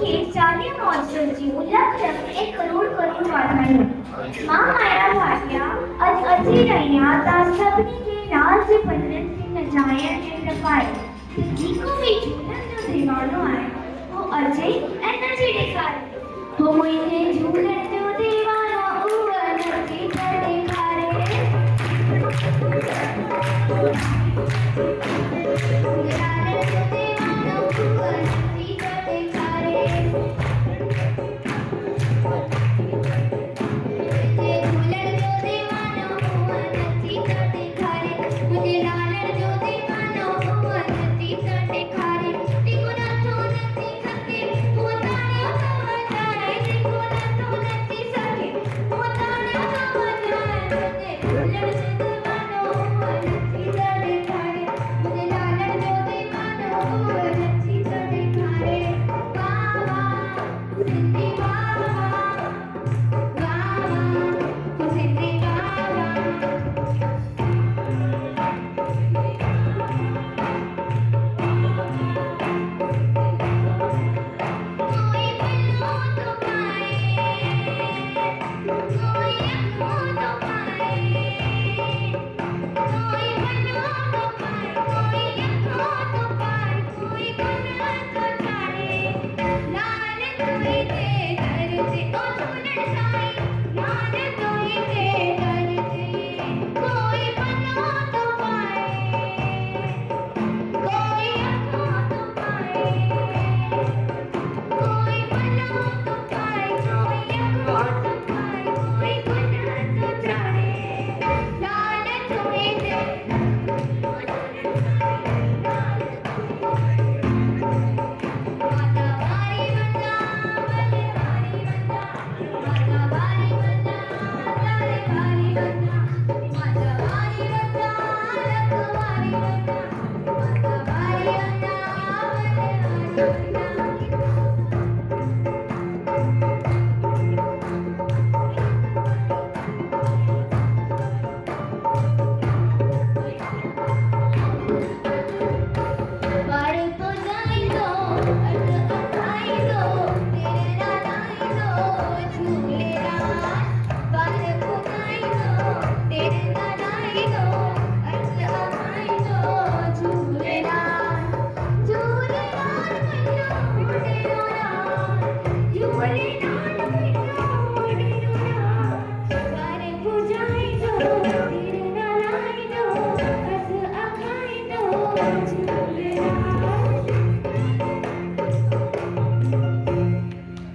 के चाली महोत्सवची उल्लेख 1 करोड करून वाढायो मां माया वाटिया अज अची रहिया ता सभिनी खे राज जे पंडन खे नचाइण जे टपाए जेको बि झूलण जो दीवानो आहे वो अचे ऐं नची ॾेखारे हो मुंहिंजे झूलण जो दीवानो उहो नची करे ॾेखारे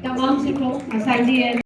Tamam Siko, masai dia.